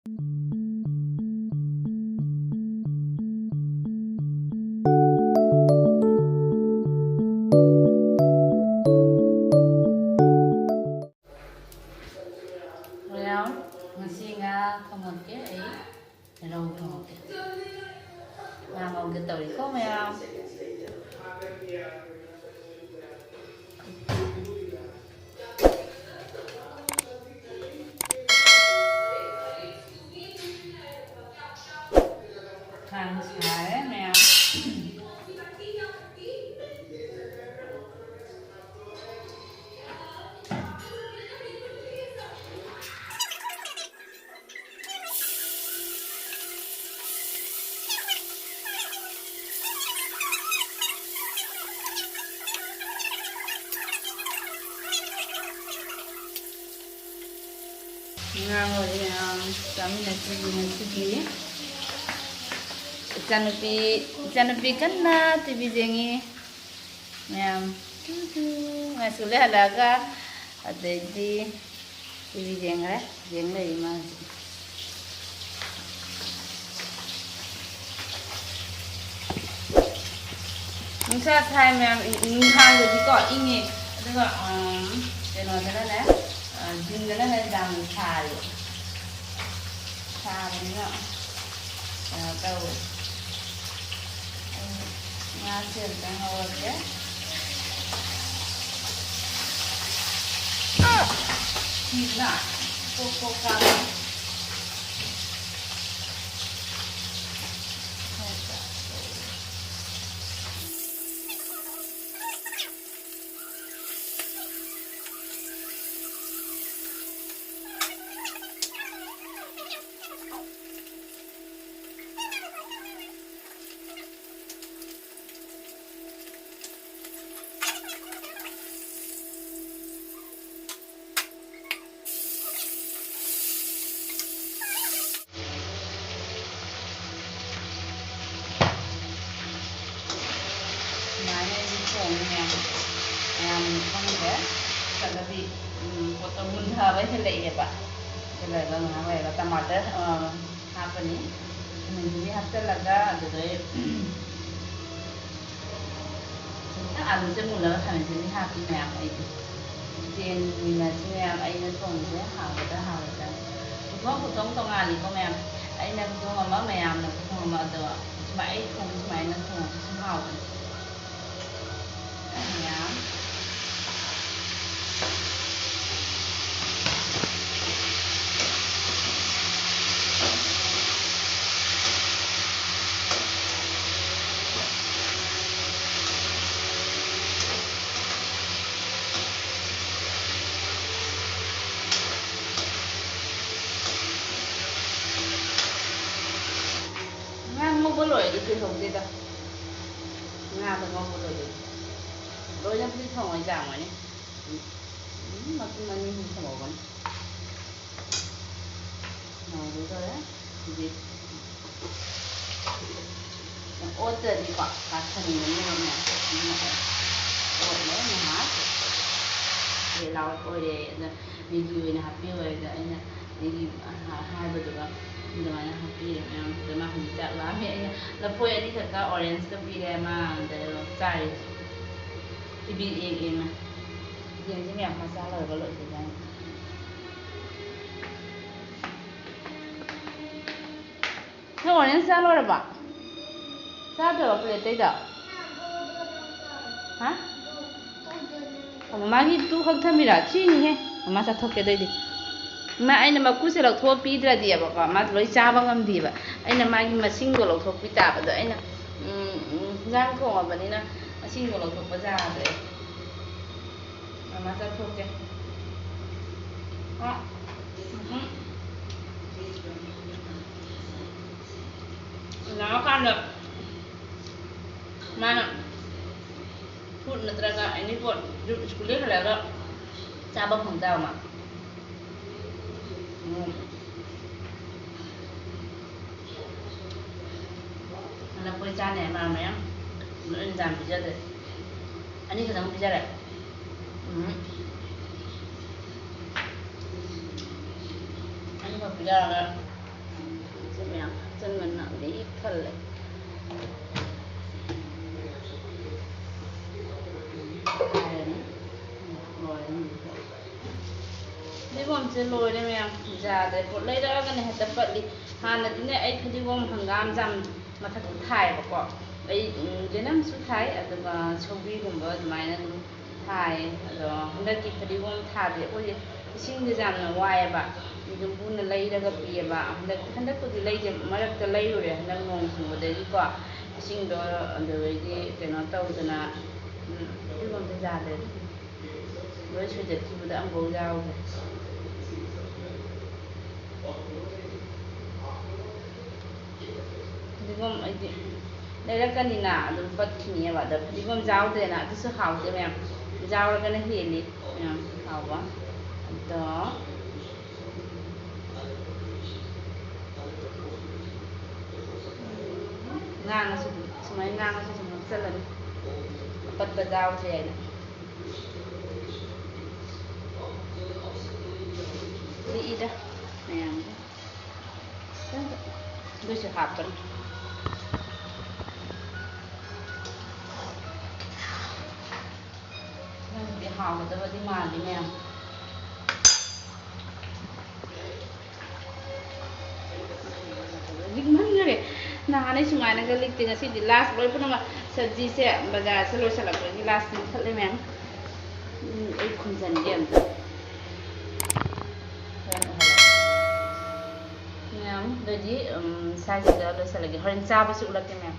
Masih nggak kamu ke? Hello kamu ke? Nah mau kita tahu kok ya? Khang sai nè. Ngang rồi kami nasi Icanupi kan na TV jengi ngam ngasule halaga ada di TV jengra jengra iman Nsa thai mem inkhang jadi kok ini ada kok mana jingga na dam thai thai na tahu ngasih tengah warga tidak pokok kami tapi potong muntah aja selek ya pak, selek bang apa ya tomato apa nih, ini hasil laga ada tuh, kita alu semula kami sini happy apa itu, jen minat yang ayah tuang je, hawa, potong tongali kau mem, ayah tuang mama mem, tuang mama tu, cuma ayah nak tuang semua hawa, ya. Boleh itu không đi đâu, Nga thì ngon boleh itu, boleh yang di thong aja mana, makin mana ni semua kan, nah itu ya, jadi, yang order di pak kasih ni mana, order ni ha, dia lawan order, video ni happy order ni, jadi hai betul kan. Dengan happy yang tema hijau lah, ni lepas ini terka orange ke biru mah, ada cari, biru ini mah, yang ni yang masalah kalau itu kan. Ni orange salah apa? Salah apa plate itu? Hah? Mama itu hak thamira, cini he, mama satu kedai di. Ma aina makusi lau thua pidra dia baka ma loi chaba ngam diba aina magi masing do lau thua pita ba do aina jang thong ba ni na masing do lau thua pa ja de ma ta thok ke ha na kan da mana put natraga ini put sekolah kalau chaba khong jao ma Anak pun cakap mana yang, nak jam bija deh. Ani kadang bija deh. Ani kau bija lah. ꯊꯜꯂꯦ ꯐꯗꯤꯒꯣꯝꯁꯦ ꯂꯣꯏꯔꯦ ꯃꯌꯥꯝ ꯌꯥꯗ꯭ꯔꯦ ꯄꯣꯠ ꯂꯩꯔꯛꯑꯒꯅ ꯍꯦꯛꯇ ꯄꯠꯂꯤ ꯍꯥꯟꯅꯗꯤꯅꯦ ꯑꯩ ꯐꯗꯤꯒꯣꯝ ꯍꯪꯒꯥꯝ jam ꯃꯊꯛꯇ ꯊꯥꯏꯌꯦꯕꯀꯣ ꯑꯩ ꯌꯦꯅꯝꯁꯨ ꯊꯥꯏ ꯑꯗꯨꯒ ꯁꯧꯒ꯭ꯔꯤꯒꯨꯝꯕ ꯑꯗꯨꯃꯥꯏꯅ ꯑꯗꯨꯝ ꯊꯥꯏ ꯑꯗꯣ ꯍꯟꯗꯛꯀꯤ ꯐꯗꯤꯒꯣꯝ ꯊꯥꯗꯦ ꯑꯩꯈꯣꯏꯗꯤ ꯏꯁꯤꯡꯁꯦ ꯌꯥꯝꯅ ꯋꯥꯏꯑꯦꯕ ꯌꯨꯝꯕꯨꯅ ꯂꯩꯔꯒ ꯄꯤꯑꯦꯕ ꯍꯟꯗꯛꯄꯨꯗꯤ ꯂꯩꯇꯦ ꯃꯔꯛꯇ ꯂꯩꯔꯨꯔꯦ ꯍꯟꯗꯛ ꯅꯣꯡ ꯆꯨꯕꯗꯒꯤꯀꯣ ꯏꯁꯤꯡꯗꯣ ꯑꯗꯨꯗꯒꯤ ꯀꯩꯅꯣ ꯇꯧꯗꯅ ꯐꯗꯤꯒꯣꯝꯁꯦ ꯌꯥꯗ꯭ꯔꯦ ꯂꯣꯏ ꯁꯨꯏꯖꯠꯈꯤꯕꯗ ꯑꯃꯐꯥꯎ ꯌꯥꯎꯗ꯭ꯔꯦ ꯐꯗꯤꯒꯣꯝ ꯑꯩꯗꯤ ꯂꯩꯔꯛꯀꯅꯤꯅ ꯑꯗꯨꯝ ꯄꯠꯈꯤꯅꯦꯕ ꯑꯗ ꯐꯗꯤꯒꯣꯝ ꯌꯥꯎꯗ꯭ꯔꯦꯅ ꯑꯗꯨꯁꯨ ꯍꯥꯎꯇꯦ ꯃꯌꯥꯝ ꯌꯥꯎꯔꯒꯅ ꯍꯦꯜꯂꯤ ꯃꯌꯥꯝ ꯍꯥꯎꯕ ꯑꯗꯣ ꯉꯥꯡꯉꯁꯨ ꯁꯨꯃꯥꯏꯅ ꯉꯥꯡꯉꯁꯨ ꯁꯨꯝ ꯍꯥꯞꯆꯜꯂꯅꯤ ꯑꯄꯠꯄ ꯌꯥꯎꯗ꯭ꯔꯦ ꯍꯥꯏꯅ ꯂꯤꯛꯏꯗ ꯃꯌꯥꯝꯁꯦ ꯑꯗꯨꯁꯨ ꯍꯥꯞꯄꯅꯤ ꯅꯪꯗꯤ ꯍꯥꯎꯒꯗꯕꯗꯤ ꯃꯥꯜꯂꯤ ꯃꯌꯥꯝ ꯂꯤꯛꯃꯟꯈꯔꯦ ꯅꯍꯥꯟꯅꯩ ꯁꯨꯃꯥꯏꯅꯒ ꯂꯤꯛꯇꯦ ꯉꯁꯤꯗꯤ ꯂꯥꯁ ꯂꯣꯏ ꯄꯨꯝꯅꯃꯛ ꯁꯕꯖꯤꯁꯦ ꯕꯖꯥꯔꯁꯦ ꯂꯣꯏꯁꯤꯜꯂꯛꯄꯒꯤ ꯂꯥꯁ ꯂꯤꯡꯈꯠꯂꯦ ꯃꯌꯥꯝ ꯑꯩ ꯈꯨꯝꯖꯤꯟꯒꯦ ꯑꯝꯇ ꯃꯌꯥꯝ ꯑꯗꯨꯗꯤ ꯁ꯭ꯋꯥꯏꯁꯤꯗ ꯂꯣꯏꯁꯤꯜꯂꯒꯦ ꯍꯣꯔꯦꯟ ꯆꯥꯕꯁꯨ ꯎꯠꯂꯛꯀꯦ ꯃꯌꯥꯝ